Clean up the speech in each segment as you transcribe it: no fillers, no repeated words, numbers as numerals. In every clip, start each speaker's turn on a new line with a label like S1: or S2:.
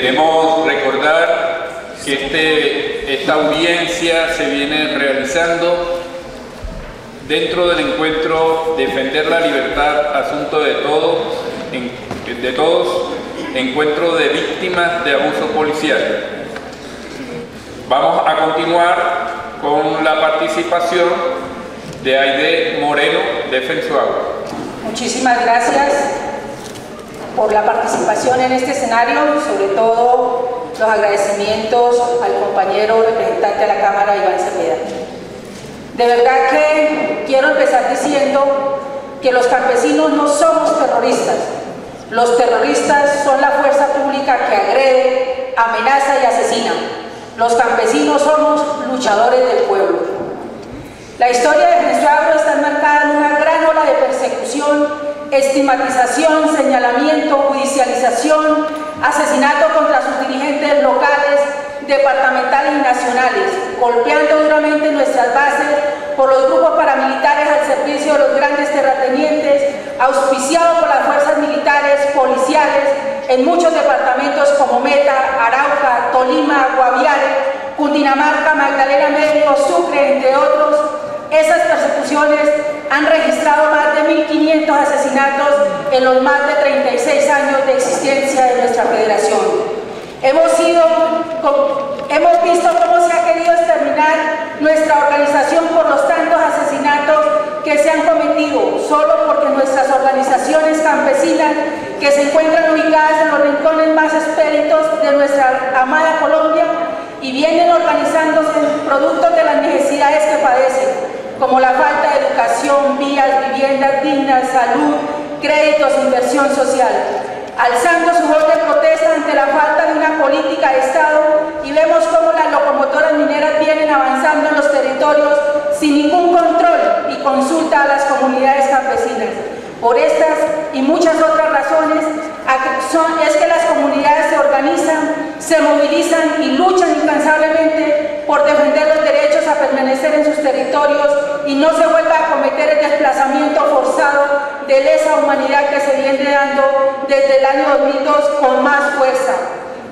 S1: Queremos recordar que esta audiencia se viene realizando dentro del encuentro Defender la Libertad, asunto de todos, encuentro de víctimas de abuso policial. Vamos a continuar con la participación de Aide Moreno de FENSUAGUA.
S2: Muchísimas gracias por la participación en este escenario, sobre todo los agradecimientos al compañero representante de la Cámara, Iván Cepeda. De verdad que quiero empezar diciendo que los campesinos no somos terroristas. Los terroristas son la fuerza pública que agrede, amenaza y asesina. Los campesinos somos luchadores del pueblo. La historia de FENSUAGUA está enmarcada en una gran ola de persecución, estigmatización, señalamiento, judicialización, asesinato contra sus dirigentes locales, departamentales y nacionales, golpeando duramente nuestras bases por los grupos paramilitares al servicio de los grandes terratenientes, auspiciados por las fuerzas militares, policiales, en muchos departamentos como Meta, Arauca, Tolima, Guaviare, Cundinamarca, Magdalena Medio, Sucre, entre otros. Esas persecuciones han registrado más de 1.500 asesinatos en los más de 36 años de existencia de nuestra federación. Hemos visto cómo se ha querido exterminar nuestra organización por los tantos asesinatos que se han cometido, solo porque nuestras organizaciones campesinas, que se encuentran ubicadas en los rincones más espéritos de nuestra amada Colombia, y vienen organizándose productos de las necesidades que padecen, como la falta de educación, vías, viviendas dignas, salud, créditos e inversión social, alzando su voz de protesta ante la falta de una política de Estado, y vemos cómo las locomotoras mineras vienen avanzando en los territorios sin ningún control y consulta a las comunidades campesinas. Por estas y muchas otras razones es que las comunidades se organizan, se movilizan y luchan incansablemente por defender los derechos a permanecer en sus territorios y no se vuelva a cometer el desplazamiento forzado de lesa humanidad que se viene dando desde el año 2002 con más fuerza.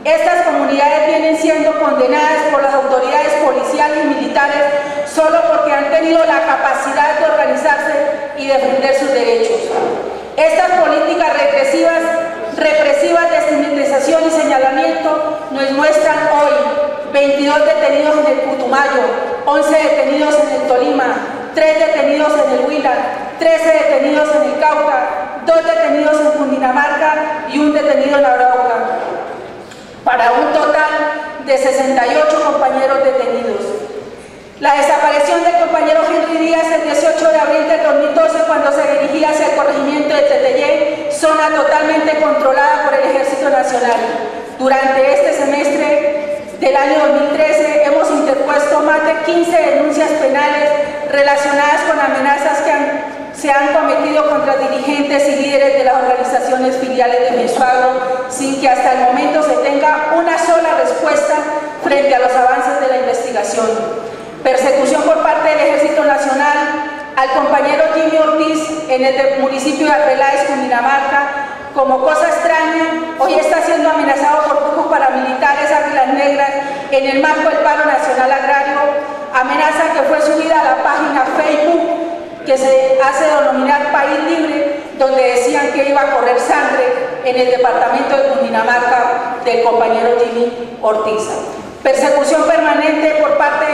S2: Estas comunidades vienen siendo condenadas por las autoridades policiales y militares solo porque han tenido la capacidad de organizarse y defender sus derechos. Estas políticas represivas de estigmatización y señalamiento nos muestran hoy 22 detenidos en el Putumayo, 11 detenidos en el Tolima, 3 detenidos en el Huila, 13 detenidos en el Cauca, 2 detenidos en Cundinamarca y 1 detenido en Arauca, para un total de 68 compañeros detenidos. La desaparición del compañero Henry Díaz el 18 de abril de 2012, cuando se dirigía hacia el corregimiento de Teteyé, zona totalmente controlada por el Ejército Nacional. Durante este semestre del año 2013 hemos interpuesto más de 15 denuncias penales relacionadas con amenazas que se han cometido contra dirigentes y líderes de las organizaciones filiales de FENSUAGUA, sin que hasta el momento se tenga una sola respuesta frente a los avances de la investigación. Persecución por parte del Ejército Nacional al compañero Jimmy Ortiz en el municipio de Arbeláez, Cundinamarca. Como cosa extraña, hoy está siendo amenazado por grupos paramilitares Águilas Negras en el marco del paro nacional agrario, amenaza que fue subida a la página Facebook que se hace denominar País Libre, donde decían que iba a correr sangre en el departamento de Cundinamarca del compañero Jimmy Ortiz. Persecución permanente por parte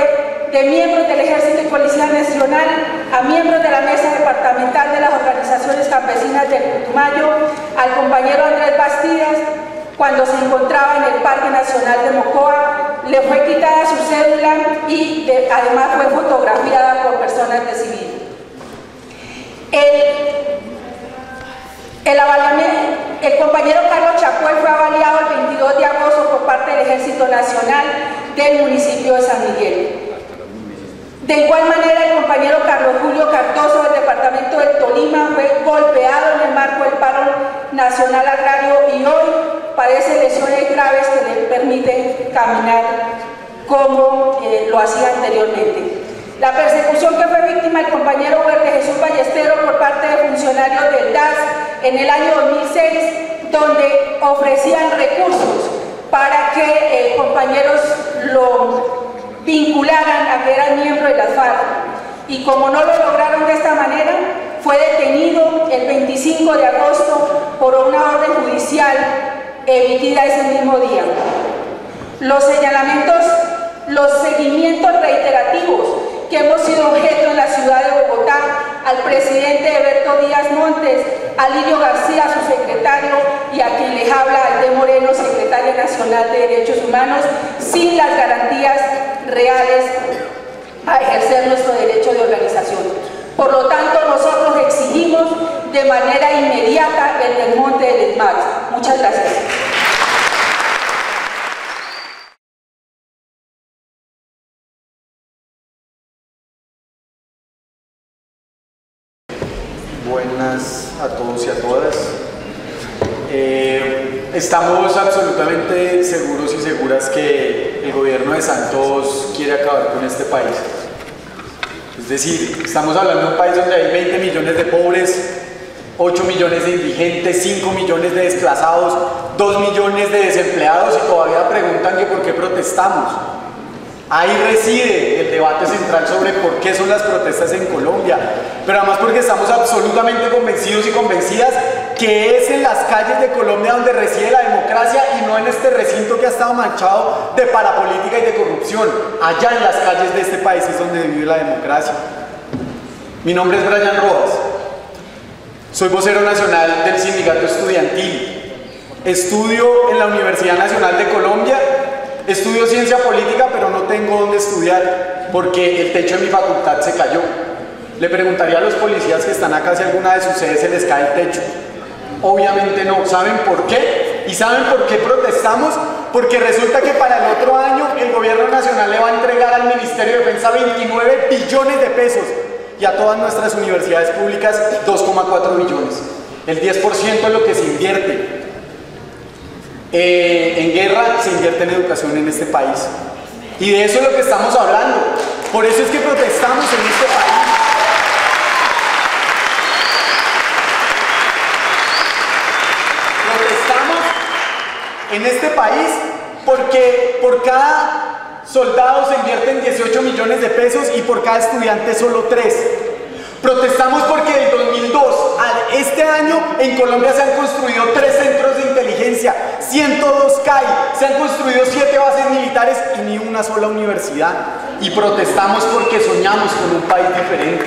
S2: de miembros del Ejército y Policía Nacional a miembros de la Mesa Departamental de las Organizaciones Campesinas del Putumayo, al compañero Andrés Bastidas, cuando se encontraba en el Parque Nacional de Mocoa, le fue quitada su cédula y además fue fotografiada por personas de civil. El compañero Carlos Chacué fue avaliado el 22 de agosto por parte del Ejército Nacional del municipio de San Miguel. De igual manera, el compañero Carlos Julio Cardoso del departamento del Tolima fue golpeado en el marco del paro nacional agrario y hoy padece lesiones graves que le permiten caminar como lo hacía anteriormente. La persecución que fue víctima el compañero Huerta Jesús Ballesteros por parte de funcionarios del DAS en el año 2006, donde ofrecían recursos para que compañeros lo vincularan a que eran miembro de las FARC. Y como no lo lograron de esta manera, fue detenido el 25 de agosto por una orden judicial emitida ese mismo día. Los señalamientos, los seguimientos reiterativos que hemos sido objeto en la ciudad de Bogotá al presidente Eberto Díaz Montes, a Lidio García, su secretario, y a quien les habla, Aide Moreno, secretaria nacional de Derechos Humanos, sin las garantías reales a ejercer nuestro derecho de organización. Por lo tanto, nosotros exigimos de manera inmediata el desmonte del ESMAD. Muchas gracias.
S3: Buenas a todos y a todas. Estamos absolutamente seguros y seguras que el gobierno de Santos quiere acabar con este país. Es decir, estamos hablando de un país donde hay 20 millones de pobres, 8 millones de indigentes, 5 millones de desplazados, 2 millones de desempleados y todavía preguntan que por qué protestamos. Ahí reside el debate central sobre por qué son las protestas en Colombia, pero además porque estamos absolutamente convencidos y convencidas que es en las calles de Colombia donde reside la democracia y no en este recinto que ha estado manchado de parapolítica y de corrupción. Allá en las calles de este país es donde vive la democracia. Mi nombre es Brian Rojas, soy vocero nacional del sindicato estudiantil, estudio en la Universidad Nacional de Colombia. Estudio ciencia política, pero no tengo dónde estudiar porque el techo de mi facultad se cayó. Le preguntaría a los policías que están acá si alguna de sus sedes se les cae el techo. Obviamente no. ¿Saben por qué? ¿Y saben por qué protestamos? Porque resulta que para el otro año el gobierno nacional le va a entregar al Ministerio de Defensa 29 billones de pesos y a todas nuestras universidades públicas 2,4 billones. El 10% es lo que se invierte. En guerra se invierte en educación en este país. Y de eso es lo que estamos hablando. Por eso es que protestamos en este país. Protestamos en este país porque por cada soldado se invierten 18 millones de pesos y por cada estudiante solo 3. Protestamos porque del 2002 a este año en Colombia se han construido 3 centros de inteligencia, 102 CAI, se han construido 7 bases militares y ni una sola universidad. Y protestamos porque soñamos con un país diferente.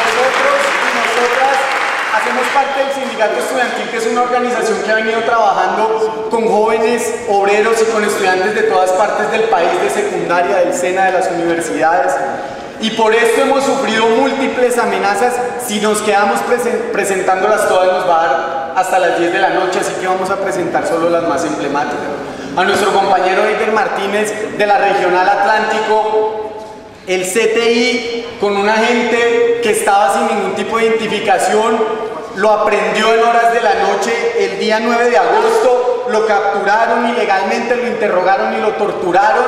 S3: Nosotros y nosotras hacemos parte del sindicato estudiantil, que es una organización que ha venido trabajando con jóvenes, obreros y con estudiantes de todas partes del país, de secundaria, del SENA, de las universidades. Y por esto hemos sufrido múltiples amenazas. Si nos quedamos presentándolas todas nos va a dar hasta las 10 de la noche, así que vamos a presentar solo las más emblemáticas. A nuestro compañero Eider Martínez de la Regional Atlántico, el CTI, con un agente que estaba sin ningún tipo de identificación, lo aprendió en horas de la noche el día 9 de agosto, lo capturaron ilegalmente, lo interrogaron y lo torturaron,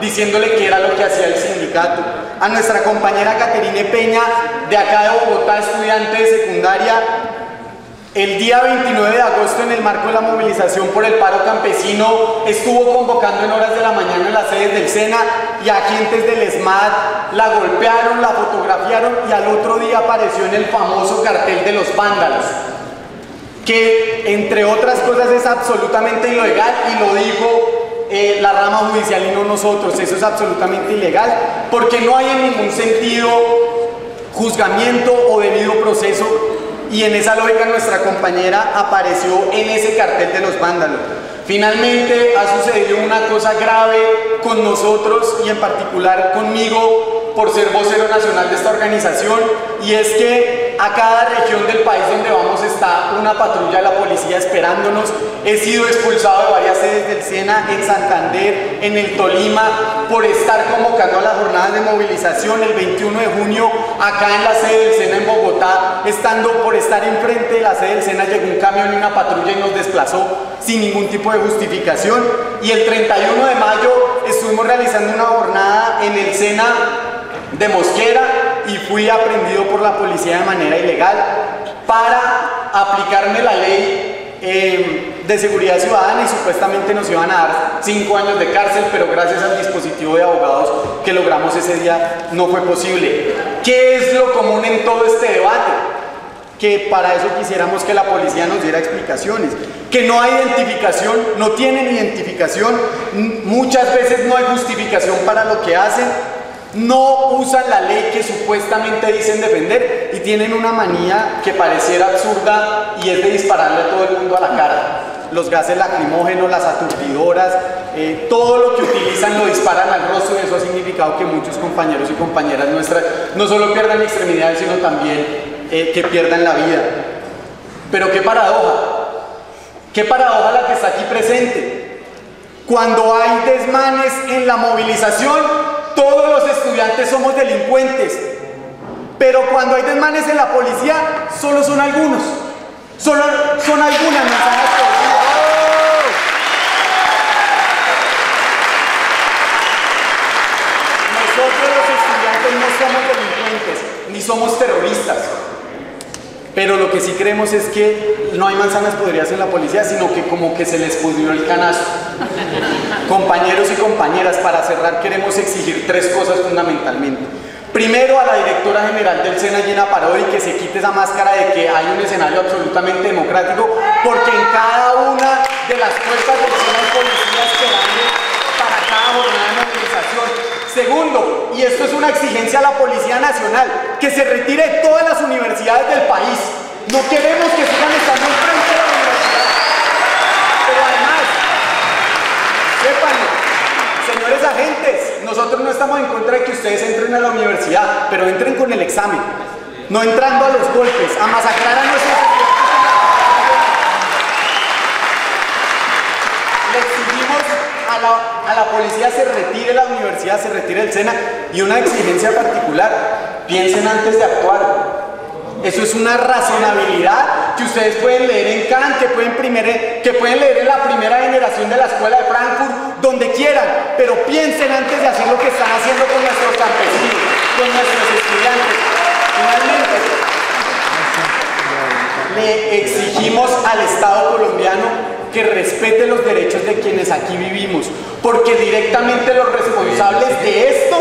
S3: diciéndole que era lo que hacía el sindicato. A nuestra compañera Caterine Peña, de acá de Bogotá, estudiante de secundaria, el día 29 de agosto, en el marco de la movilización por el paro campesino, estuvo convocando en horas de la mañana en las sedes del SENA y agentes del ESMAD la golpearon, la fotografiaron y al otro día apareció en el famoso cartel de los vándalos, que entre otras cosas es absolutamente ilegal y lo dijo la rama judicial y no nosotros. Eso es absolutamente ilegal porque no hay en ningún sentido juzgamiento o debido proceso. Y en esa lógica nuestra compañera apareció en ese cartel de los vándalos. Finalmente ha sucedido una cosa grave con nosotros y en particular conmigo por ser vocero nacional de esta organización, y es que a cada región del país donde vamos está una patrulla de la policía esperándonos. He sido expulsado de varias sedes del SENA, en Santander, en el Tolima, por estar convocando a las jornadas de movilización. El 21 de junio, acá en la sede del SENA en Bogotá, por estar enfrente de la sede del SENA, llegó un camión y una patrulla y nos desplazó sin ningún tipo de justificación. Y el 31 de mayo estuvimos realizando una jornada en el SENA de Mosquera y fui aprehendido por la policía de manera ilegal para a aplicarme la ley de seguridad ciudadana y supuestamente nos iban a dar 5 años de cárcel, pero gracias al dispositivo de abogados que logramos ese día no fue posible. ¿Qué es lo común en todo este debate? Que para eso quisiéramos que la policía nos diera explicaciones, que no hay identificación, no tienen identificación, muchas veces no hay justificación para lo que hacen, no usan la ley que supuestamente dicen defender y tienen una manía que pareciera absurda y es de dispararle a todo el mundo a la cara. Los gases lacrimógenos, las aturdidoras, todo lo que utilizan lo disparan al rostro y eso ha significado que muchos compañeros y compañeras nuestras no solo pierdan extremidades sino también que pierdan la vida. Pero qué paradoja la que está aquí presente. Cuando hay desmanes en la movilización, todos los estudiantes somos delincuentes, pero cuando hay desmanes en la policía, solo son algunos, solo son algunas mensajes. Nosotros los estudiantes no somos delincuentes, ni somos terroristas, pero lo que sí creemos es que no hay manzanas podridas en la policía, sino que como que se les pudrió el canasto. Compañeros y compañeras, para cerrar queremos exigir 3 cosas fundamentalmente. Primero, a la directora general del SENA, Gina Parodi, que se quite esa máscara de que hay un escenario absolutamente democrático, porque en cada una de las puertas del SENA hay policías esperando para cada jornada de movilización. Segundo, y esto es una exigencia a la Policía Nacional, que se retire todas las universidades del país. No queremos que sigan estando enfrente de la universidad. Pero además, sépanlo, señores agentes, nosotros no estamos en contra de que ustedes entren a la universidad, pero entren con el examen, no entrando a los golpes, a masacrar a nuestros estudiantes. Le exigimos a la policía se retire la universidad, se retire el SENA, y una exigencia particular: piensen antes de actuar. Eso es una razonabilidad que ustedes pueden leer en Kant, que pueden leer en la primera generación de la escuela de Frankfurt, donde quieran, pero piensen antes de hacer lo que están haciendo con nuestros campesinos, con nuestros estudiantes. Finalmente, le exigimos al Estado colombiano que respete los derechos de quienes aquí vivimos, porque directamente los responsables de esto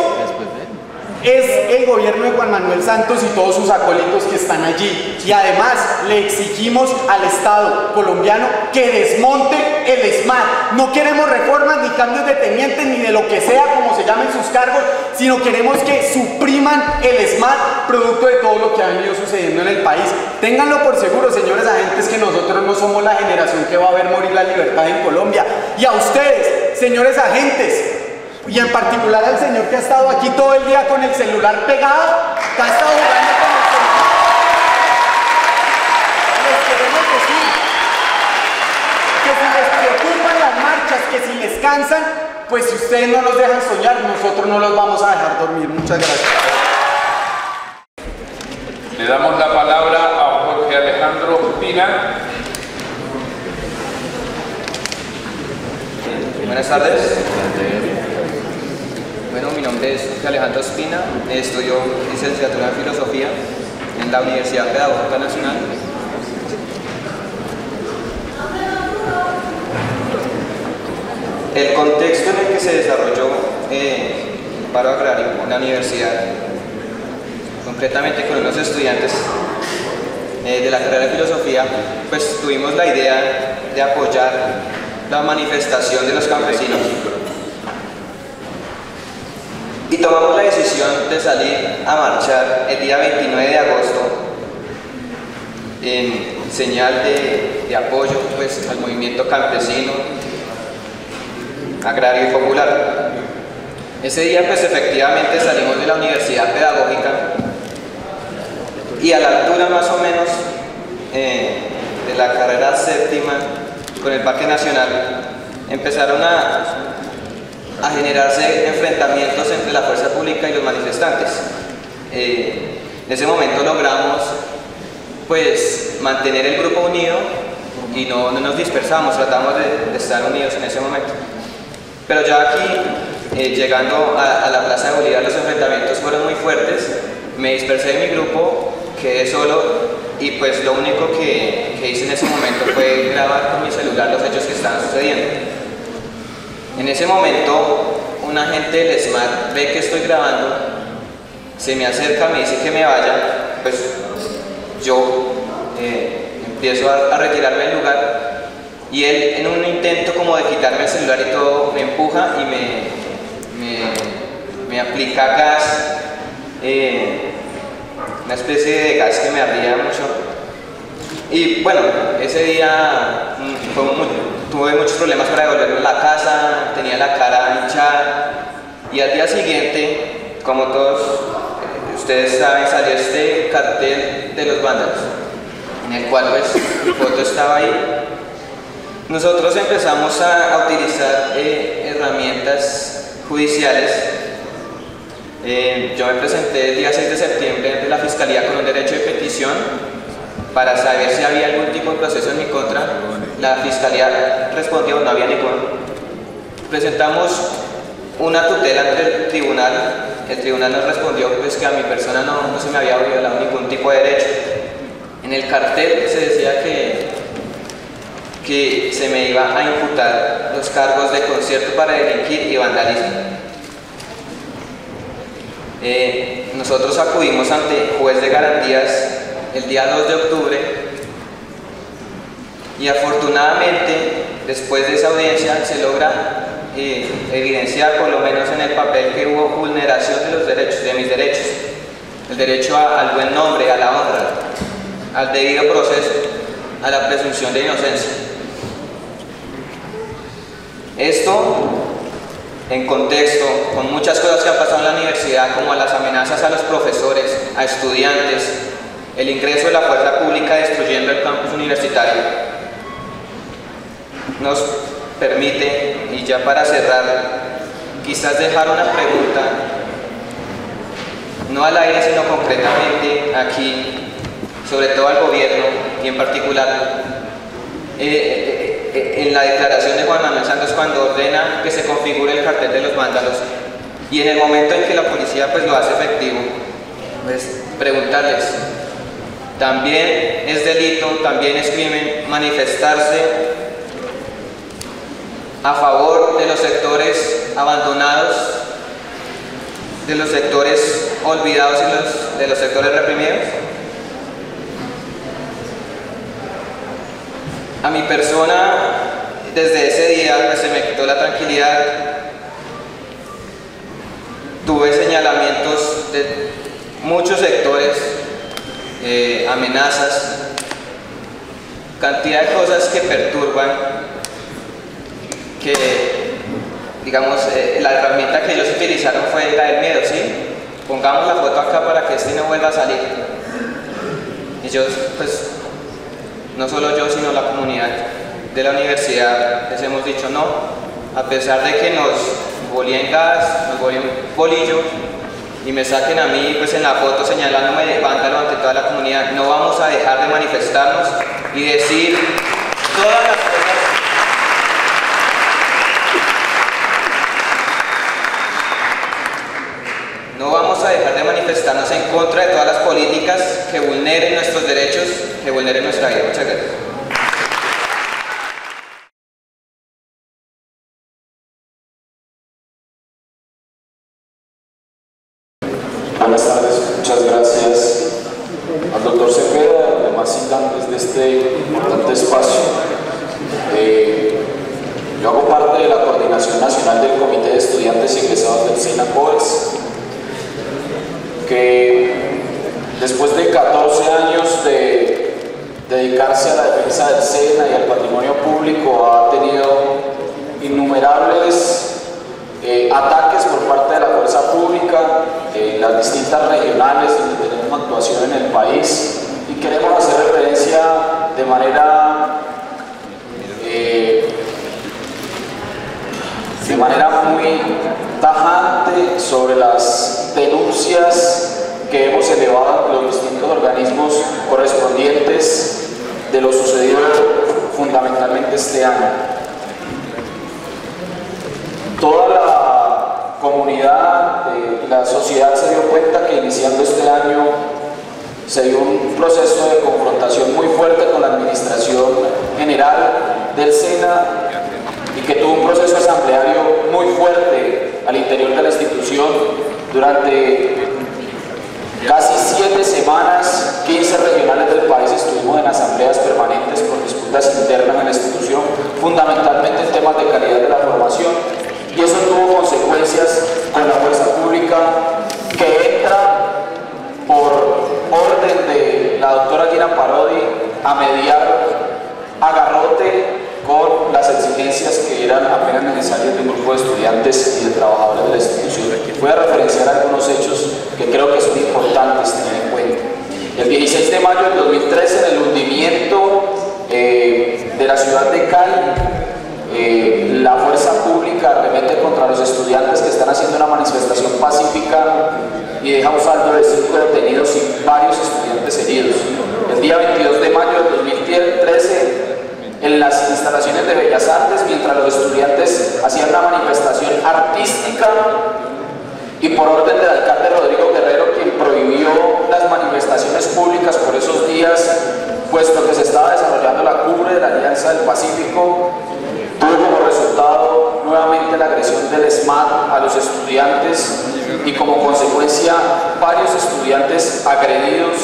S3: es el gobierno de Juan Manuel Santos y todos sus acólitos que están allí. Y además le exigimos al Estado colombiano que desmonte el ESMAD. No queremos reformas ni cambios de tenientes ni de lo que sea como se llamen sus cargos, sino queremos que supriman el ESMAD, producto de todo lo que ha venido sucediendo en el país. Ténganlo por seguro, señores agentes, que nosotros no somos la generación que va a ver morir la libertad en Colombia. Y a ustedes, señores agentes, y en particular al señor que ha estado aquí todo el día con el celular pegado, que ha estado jugando con el celular, les queremos decir que si les preocupan las marchas, que si les cansan, pues si ustedes no los dejan soñar, nosotros no los vamos a dejar dormir. Muchas gracias.
S1: Le damos la palabra a Jorge Alejandro Espina.
S4: Buenas tardes. Bueno, mi nombre es Jorge Alejandro Espina, estudio licenciatura en Filosofía en la Universidad Pedagógica Nacional. El contexto en el que se desarrolló el paro agrario en la universidad, concretamente con unos estudiantes de la carrera de Filosofía, pues tuvimos la idea de apoyar la manifestación de los campesinos. Y tomamos la decisión de salir a marchar el día 29 de agosto en señal de apoyo pues, al movimiento campesino, agrario y popular. Ese día pues efectivamente salimos de la Universidad Pedagógica y a la altura más o menos de la carrera séptima con el Parque Nacional empezaron a generarse enfrentamientos entre la fuerza pública y los manifestantes. En ese momento logramos pues mantener el grupo unido y no nos dispersamos, tratamos de estar unidos en ese momento. Pero ya aquí, llegando a la Plaza de Bolívar, los enfrentamientos fueron muy fuertes, me dispersé de mi grupo, quedé solo y pues lo único que hice en ese momento fue grabar con mi celular los hechos que estaban sucediendo. En ese momento un agente del SMAT ve que estoy grabando, se me acerca, me dice que me vaya, pues yo empiezo a retirarme del lugar y él, en un intento como de quitarme el celular y todo, me empuja y me aplica gas, una especie de gas que me ardía mucho. Y bueno, ese día tuve muchos problemas para devolverme a la casa, tenía la cara hinchada y al día siguiente, como todos ustedes saben, salió este cartel de los vándalos, en el cual pues mi foto estaba ahí. Nosotros empezamos a utilizar herramientas judiciales. Yo me presenté el día 6 de septiembre ante la Fiscalía con un derecho de petición para saber si había algún tipo de proceso en mi contra. La Fiscalía respondió, no había ninguno. Presentamos una tutela ante el tribunal nos respondió pues, que a mi persona no se me había violado ningún tipo de derecho. En el cartel se decía que se me iba a imputar los cargos de concierto para delinquir y vandalismo. Nosotros acudimos ante juez de garantías el día 2 de octubre y afortunadamente después de esa audiencia se logra evidenciar, por lo menos en el papel, que hubo vulneración de los derechos, de mis derechos, el derecho al buen nombre, a la honra, al debido proceso, a la presunción de inocencia. Esto en contexto con muchas cosas que han pasado en la universidad, como las amenazas a los profesores, a estudiantes, el ingreso de la fuerza pública destruyendo el campus universitario, nos permite, y ya para cerrar, quizás dejar una pregunta, no al aire sino concretamente aquí, sobre todo al gobierno y en particular en la declaración de Juan Manuel Santos cuando ordena que se configure el cartel de los vándalos y en el momento en que la policía pues lo hace efectivo, pues preguntarles, también es delito, también es crimen manifestarse a favor de los sectores abandonados, de los sectores olvidados y de los sectores reprimidos. A mi persona, desde ese día pues, se me quitó la tranquilidad. Tuve señalamientos de muchos sectores, amenazas, cantidad de cosas que perturban, que digamos la herramienta que ellos utilizaron fue la del miedo, ¿sí? Pongamos la foto acá para que este no vuelva a salir. Ellos pues no solo yo, sino la comunidad de la universidad, les hemos dicho no, a pesar de que nos bolían gas, nos bolían bolillo y me saquen a mí pues en la foto señalándome de vándalo ante toda la comunidad, no vamos a dejar de manifestarnos y decir todas las cosas. No vamos a dejar de manifestarnos en contra de todas las políticas que vulneren nuestros derechos, que vulneren nuestra vida. Muchas gracias.
S5: Buenas tardes, muchas gracias al doctor Cepeda y a los demás citantes de este importante espacio. Yo hago parte de la Coordinación Nacional del Comité de Estudiantes Egresados del SENA COES, que después de 14 años de dedicarse a la defensa del SENA y al patrimonio público ha tenido innumerables ataques por parte de la fuerza pública en las distintas regionales donde tenemos actuación en el país, y queremos hacer referencia de manera muy tajante sobre las denuncias que hemos elevado ante los distintos organismos correspondientes de lo sucedido fundamentalmente este año. Toda la comunidad y la sociedad se dio cuenta que iniciando este año se dio un proceso de confrontación muy fuerte con la administración general del SENA y que tuvo un proceso asambleario muy fuerte al interior de la institución durante casi 7 semanas. 15 regionales del país estuvimos en asambleas permanentes por disputas internas en la institución, fundamentalmente en temas de calidad de la formación, y eso tuvo consecuencias con la fuerza pública que entra por orden de la doctora Gina Parodi a mediar a garrote con las exigencias que eran apenas necesarias de un grupo de estudiantes y de trabajadores de la institución. Voy a referenciar algunos hechos que creo que son importantes tener en cuenta. El 16 de mayo del 2013, en el hundimiento de la ciudad de Cali, la fuerza pública arremete contra los estudiantes que están haciendo una manifestación pacífica y deja un saldo de 5 detenidos y varios estudiantes heridos. El día 22 de mayo del 2013, en las instalaciones de Bellas Artes, mientras los estudiantes hacían una manifestación artística y por orden del alcalde Rodrigo Guerrero, quien prohibió las manifestaciones públicas por esos días, puesto que se estaba desarrollando la cumbre de la Alianza del Pacífico, tuvo como resultado nuevamente la agresión del SMAT a los estudiantes y como consecuencia varios estudiantes agredidos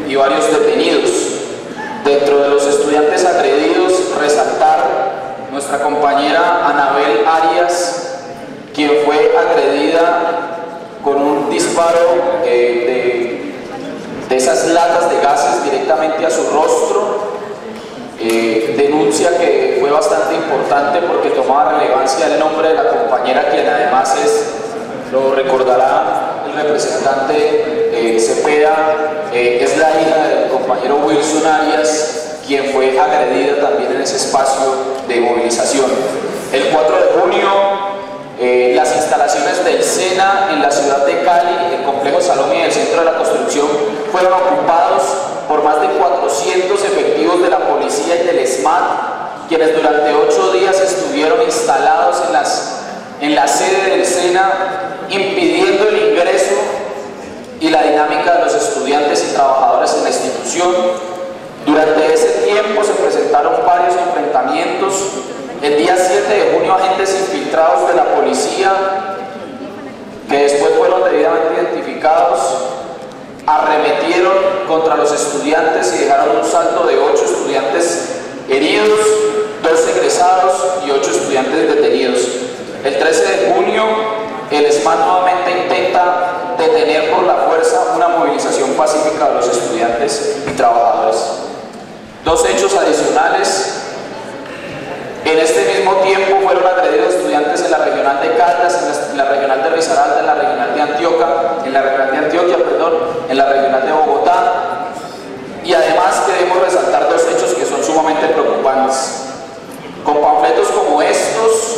S5: y varios detenidos. Dentro de los estudiantes agredidos, resaltar nuestra compañera Anabel Arias, quien fue agredida con un disparo de esas latas de gases directamente a su rostro. Denuncia que fue bastante importante porque tomaba relevancia el nombre de la compañera, quien además es, lo recordará el representante Cepeda, es la hija del compañero Wilson Arias, quien fue agredida también en ese espacio de movilización. El 4 de junio, las instalaciones del SENA en la ciudad de Cali, el complejo Salomé y el centro de la construcción, fueron ocupados por más de 400 efectivos de la policía y del SMAT, quienes durante 8 días estuvieron instalados en la sede del SENA, impidiendo el ingreso y la dinámica de los estudiantes y trabajadores en la institución. Durante ese tiempo se presentaron varios enfrentamientos. El día 7 de junio, agentes infiltrados de la policía, que después fueron debidamente identificados, arremetieron contra los estudiantes y dejaron un saldo de 8 estudiantes heridos, 2 egresados y 8 estudiantes detenidos. El 13 de junio, el SMAT nuevamente intenta detener por la fuerza una movilización pacífica de los estudiantes y trabajadores. 2 hechos adicionales. En este mismo tiempo fueron agredidos estudiantes en la regional de Caldas, en la regional de Risaralda, en la regional de Antioquia, en la regional de Bogotá. Y además queremos resaltar 2 hechos que son sumamente preocupantes. Con panfletos como estos,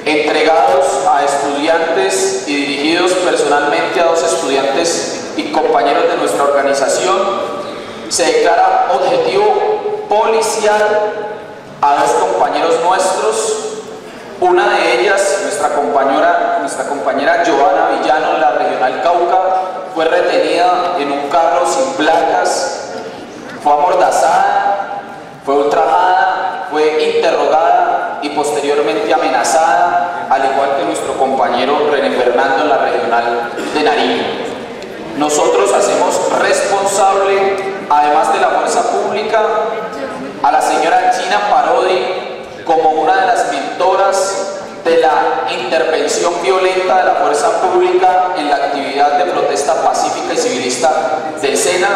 S5: entregados a estudiantes y dirigidos personalmente a 2 estudiantes y compañeros de nuestra organización, se declara objetivo policial a 2 compañeros nuestros. Una de ellas, nuestra compañera Joana Villano, en la regional Cauca, fue retenida en un carro sin placas, fue amordazada, fue ultrajada, fue interrogada y posteriormente amenazada, al igual que nuestro compañero René Fernando en la regional de Nariño. Nosotros hacemos responsable, además de la fuerza pública, a la señora Gina Parodi como una de las mentoras de la intervención violenta de la fuerza pública en la actividad de protesta pacífica y civilista del SENA,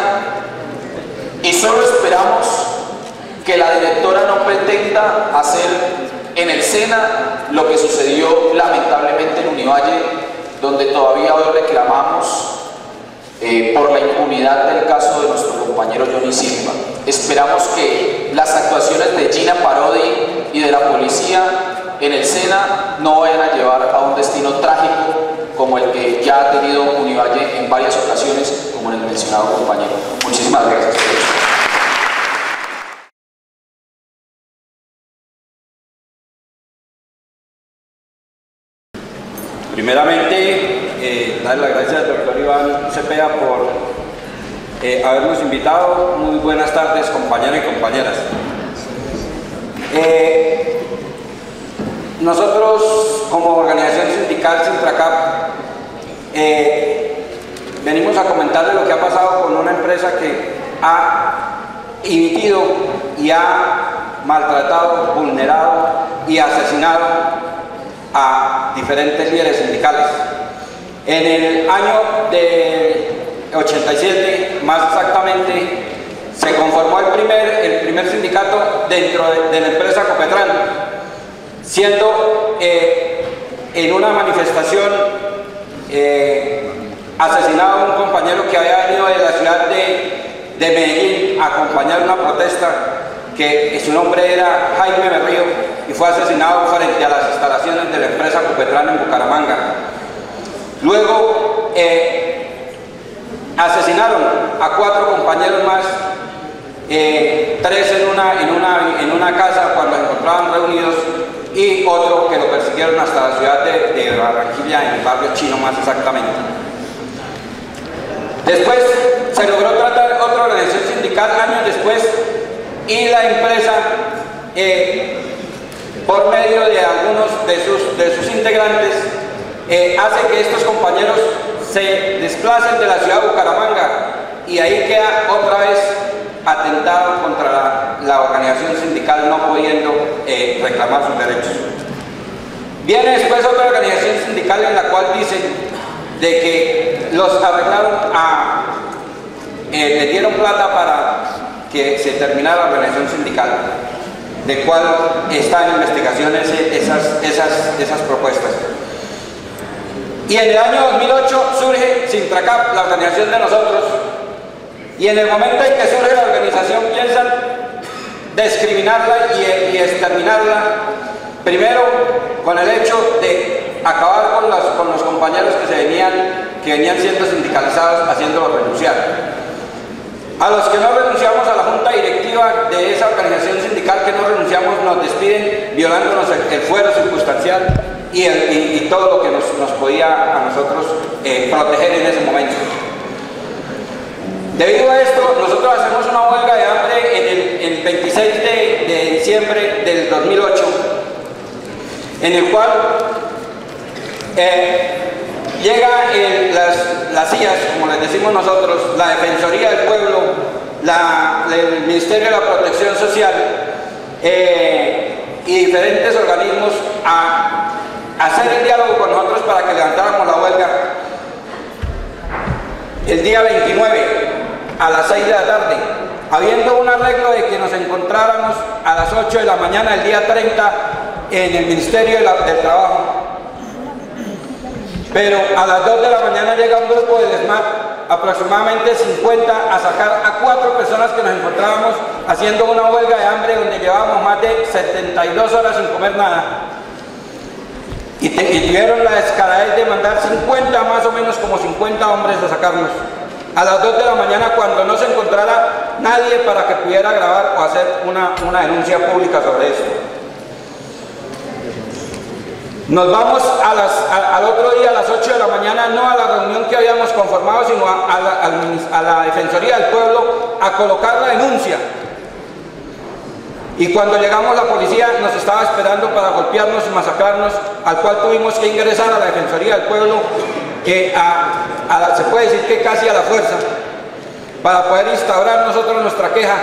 S5: y solo esperamos que la directora no pretenda hacer en el SENA lo que sucedió lamentablemente en Univalle, donde todavía hoy reclamamos por la impunidad del caso de nuestro compañero Johnny Silva. Esperamos que las actuaciones de Gina Parodi y de la policía en el SENA no vayan a llevar a un destino trágico como el que ya ha tenido Univalle en varias ocasiones, como en el mencionado compañero. Muchísimas gracias.
S6: Primeramente, darle las gracias al doctor Iván Cepeda habernos invitado. Muy buenas tardes, compañeros y compañeras. Nosotros, como organización sindical Sintracap, venimos a comentarles lo que ha pasado con una empresa que ha emitido y ha maltratado, vulnerado y asesinado a diferentes líderes sindicales. En el año de 87, más exactamente, se conformó el primer sindicato dentro de la empresa Copetran, siendo en una manifestación asesinado un compañero que había venido de la ciudad de Medellín a acompañar una protesta, que su nombre era Jaime Berrío, y fue asesinado frente a las instalaciones de la empresa Copetran en Bucaramanga. Luego asesinaron a 4 compañeros más, 3 en una casa cuando se encontraban reunidos, y otro que lo persiguieron hasta la ciudad de Barranquilla, en el barrio Chino más exactamente. Después se logró tratar otra organización sindical años después, y la empresa, por medio de algunos de sus integrantes, hace que estos compañeros se desplacen de la ciudad de Bucaramanga, y ahí queda otra vez atentado contra la organización sindical, no pudiendo reclamar sus derechos. Viene después otra organización sindical en la cual dicen de que los arreglaron le dieron plata para que se terminara la organización sindical, de cual están en investigaciones esas propuestas. Y en el año 2008 surge Sintracap, la organización de nosotros, y en el momento en que surge la organización piensan discriminarla y exterminarla, primero con el hecho de acabar con los compañeros que venían siendo sindicalizados, haciéndolos renunciar. A los que no renunciamos a la junta directiva de esa organización sindical, que no renunciamos, nos despiden violándonos el fuero circunstancial y todo lo que nos podía a nosotros proteger en ese momento. Debido a esto, nosotros hacemos una huelga de hambre el 26 de diciembre del 2008, en el cual llega las CIAs, como les decimos nosotros, la Defensoría del Pueblo, el Ministerio de la Protección Social y diferentes organismos a hacer el diálogo con nosotros para que levantáramos la huelga el día 29 a las 6 de la tarde, habiendo un arreglo de que nos encontráramos a las 8 de la mañana el día 30 en el Ministerio del Trabajo. Pero a las 2 de la mañana llega un grupo del SMAT, aproximadamente 50, a sacar a 4 personas que nos encontrábamos haciendo una huelga de hambre donde llevábamos más de 72 horas sin comer nada. Y tuvieron la descaradez de mandar 50, más o menos como 50 hombres a sacarnos. A las 2 de la mañana, cuando no se encontrara nadie para que pudiera grabar o hacer una denuncia pública sobre esto. Nos vamos al otro día a las 8 de la mañana, no a la reunión que habíamos conformado, sino a la Defensoría del Pueblo a colocar la denuncia. Y cuando llegamos, la policía nos estaba esperando para golpearnos y masacrarnos, al cual tuvimos que ingresar a la Defensoría del Pueblo, que se puede decir que casi a la fuerza, para poder instaurar nosotros nuestra queja.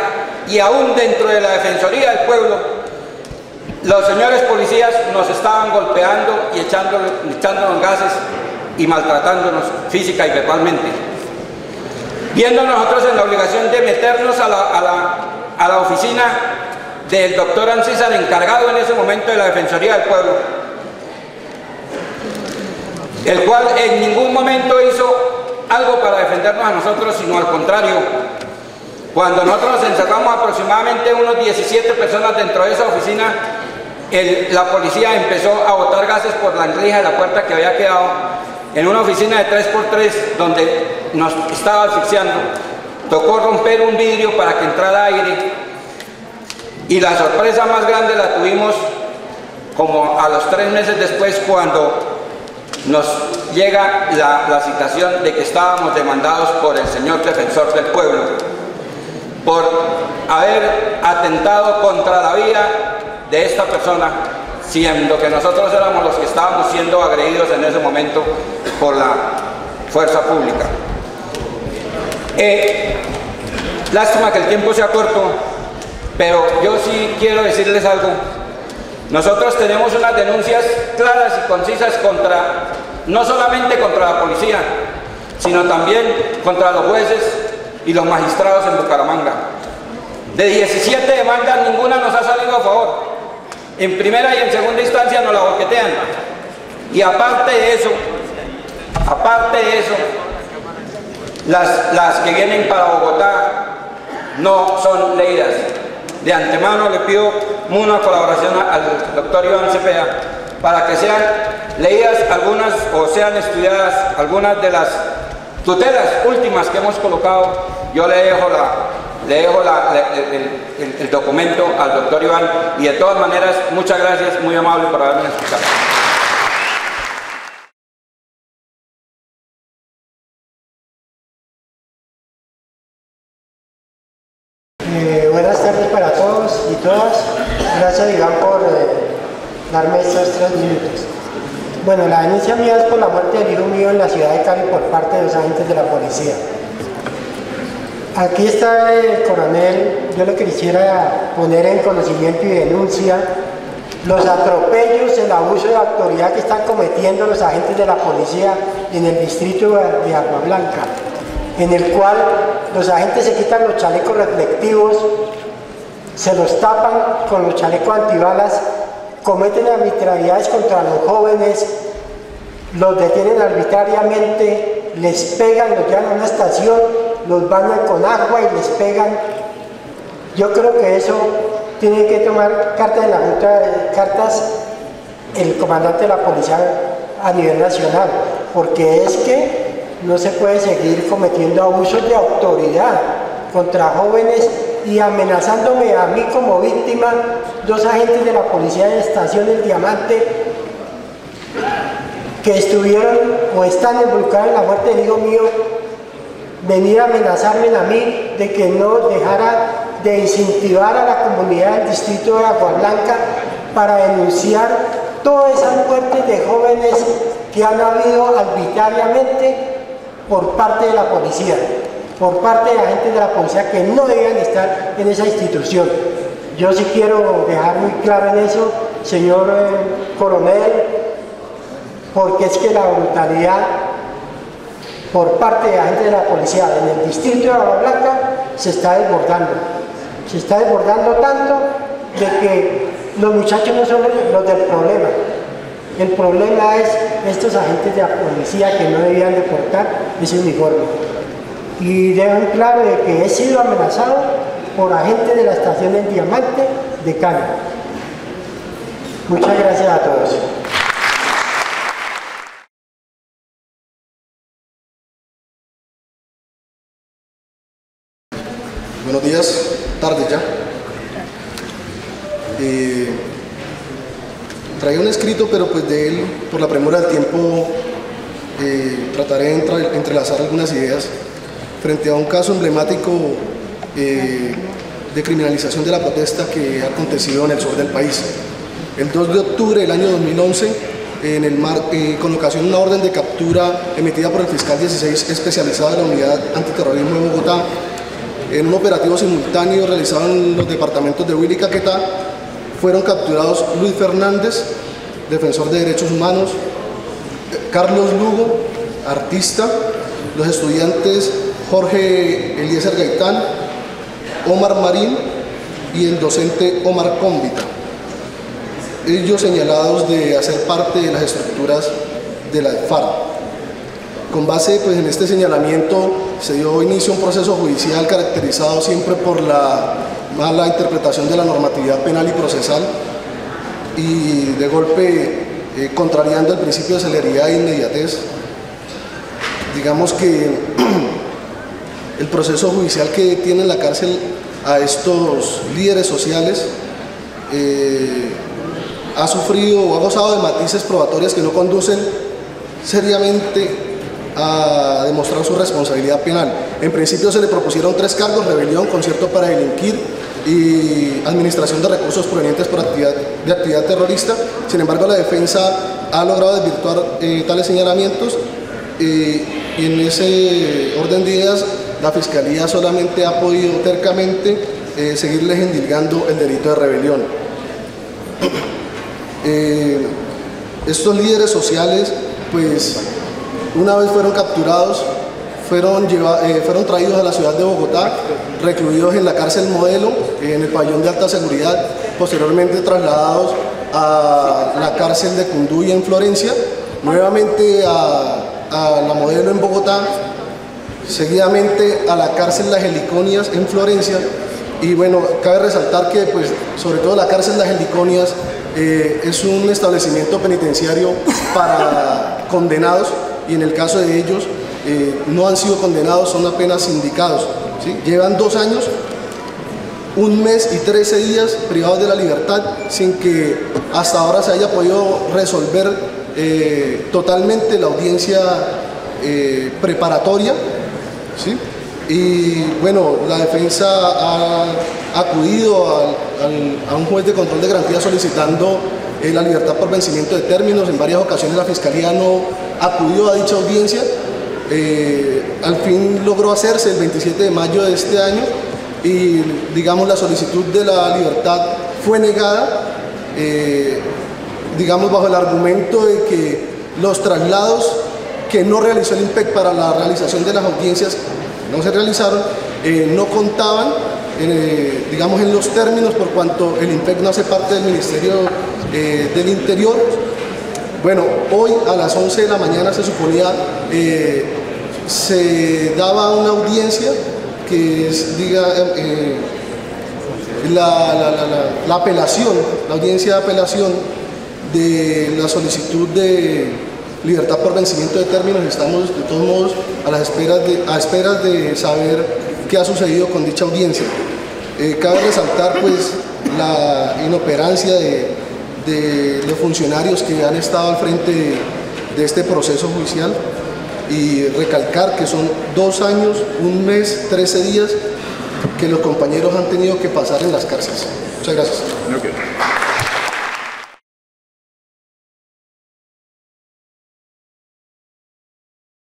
S6: Y aún dentro de la Defensoría del Pueblo, los señores policías nos estaban golpeando y echándonos gases y maltratándonos física y verbalmente, viendo nosotros en la obligación de meternos a la oficina del doctor Ancísar, encargado en ese momento de la Defensoría del Pueblo, el cual en ningún momento hizo algo para defendernos a nosotros, sino al contrario. Cuando nosotros nos encerramos aproximadamente unos 17 personas dentro de esa oficina, la policía empezó a botar gases por la rendija de la puerta que había quedado en una oficina de 3x3 donde nos estaba asfixiando. Tocó romper un vidrio para que entrara aire, y la sorpresa más grande la tuvimos como a los 3 meses después, cuando nos llega la citación de que estábamos demandados por el señor defensor del pueblo por haber atentado contra la vida de esta persona, siendo que nosotros éramos los que estábamos siendo agredidos en ese momento por la fuerza pública. Lástima que el tiempo sea corto, pero yo sí quiero decirles algo. Nosotros tenemos unas denuncias claras y concisas no solamente contra la policía, sino también contra los jueces y los magistrados en Bucaramanga. De 17 demandas, ninguna nos ha salido a favor. En primera y en segunda instancia nos la boquetean. Y aparte de eso, las que vienen para Bogotá no son leídas. De antemano le pido una colaboración al doctor Iván Cepeda para que sean leídas algunas o sean estudiadas algunas de las tutelas últimas que hemos colocado. Yo le dejo el documento al doctor Iván, y de todas maneras muchas gracias, muy amable por haberme escuchado.
S7: Buenas tardes para todos y todas. Gracias, Iván, por darme estos 3 minutos. Bueno, la denuncia mía es por la muerte del hijo mío en la ciudad de Cali por parte de los agentes de la policía. Aquí está el coronel. Yo le quisiera poner en conocimiento y denuncia los atropellos, el abuso de autoridad que están cometiendo los agentes de la policía en el distrito de Agua Blanca, en el cual los agentes se quitan los chalecos reflectivos, se los tapan con los chalecos antibalas, cometen arbitrariedades contra los jóvenes, los detienen arbitrariamente, les pegan, los llevan a una estación, los bañan con agua y les pegan. Yo creo que eso tiene que tomar cartas en la Junta de Cartas el comandante de la policía a nivel nacional, porque es que no se puede seguir cometiendo abusos de autoridad contra jóvenes y amenazándome a mí como víctima. 2 agentes de la policía de Estación El Diamante que estuvieron o están involucrados en la muerte del hijo mío, venir a amenazarme a mí de que no dejara de incentivar a la comunidad del distrito de Agua Blanca para denunciar todas esas muertes de jóvenes que han habido arbitrariamente por parte de la policía, por parte de agentes de la policía que no debían estar en esa institución. Yo sí quiero dejar muy claro en eso, señor coronel, porque es que la brutalidad por parte de agentes de la policía en el distrito de Agua Blanca se está desbordando. Se está desbordando tanto de que los muchachos no son los del problema. El problema es estos agentes de la policía que no debían de portar ese uniforme. Y dejan claro de que he sido amenazado por agentes de la Estación El Diamante de Cali. Muchas gracias a todos.
S8: Buenos días, tarde ya. Traía un escrito, pero pues de él, por la premura del tiempo, trataré de entrelazar algunas ideas frente a un caso emblemático de criminalización de la protesta que ha acontecido en el sur del país. El 2 de octubre del año 2011, con ocasión de una orden de captura emitida por el fiscal 16 especializado de la Unidad Antiterrorismo de Bogotá, en un operativo simultáneo realizado en los departamentos de Huila y Caquetá, fueron capturados Luis Fernández, defensor de derechos humanos, Carlos Lugo, artista, los estudiantes Jorge Eliezer Gaitán, Omar Marín y el docente Omar Cómbita, ellos señalados de hacer parte de las estructuras de la FARC. Con base pues, en este señalamiento se dio inicio a un proceso judicial caracterizado siempre por la mala interpretación de la normatividad penal y procesal y de golpe contrariando el principio de celeridad e inmediatez. Digamos que el proceso judicial que tiene en la cárcel a estos líderes sociales ha sufrido o ha gozado de matices probatorias que no conducen seriamente a demostrar su responsabilidad penal. En principio se le propusieron 3 cargos: rebelión, concierto para delinquir y administración de recursos provenientes por actividad terrorista. Sin embargo, la defensa ha logrado desvirtuar tales señalamientos y en ese orden de ideas la Fiscalía solamente ha podido tercamente seguirles endilgando el delito de rebelión. Estos líderes sociales, pues, una vez fueron capturados, fueron traídos a la ciudad de Bogotá, recluidos en la cárcel Modelo, en el pabellón de alta seguridad, posteriormente trasladados a la cárcel de Cunduy en Florencia, nuevamente a la Modelo en Bogotá, seguidamente a la cárcel Las Heliconias en Florencia. Y bueno, cabe resaltar que, pues, sobre todo la cárcel Las Heliconias es un establecimiento penitenciario para condenados, y en el caso de ellos no han sido condenados, son apenas sindicados, ¿sí? Llevan 2 años, 1 mes y 13 días privados de la libertad sin que hasta ahora se haya podido resolver totalmente la audiencia preparatoria, ¿sí? Y bueno, la defensa ha acudido a un juez de control de garantía solicitando la libertad por vencimiento de términos. En varias ocasiones la Fiscalía no acudió a dicha audiencia. Al fin logró hacerse el 27 de mayo de este año y, digamos, la solicitud de la libertad fue negada, digamos, bajo el argumento de que los traslados que no realizó el IMPEC para la realización de las audiencias no se realizaron, no contaban, digamos, en los términos, por cuanto el IMPEC no hace parte del Ministerio del Interior. Bueno, hoy a las 11 de la mañana se suponía se daba una audiencia que es, la apelación, la audiencia de apelación de la solicitud de libertad por vencimiento de términos. Estamos de todos modos a esperas de saber qué ha sucedido con dicha audiencia. Cabe resaltar, pues, la inoperancia de los funcionarios que han estado al frente de este proceso judicial y recalcar que son 2 años, 1 mes, 13 días que los compañeros han tenido que pasar en las cárceles. Muchas gracias.
S1: Okay.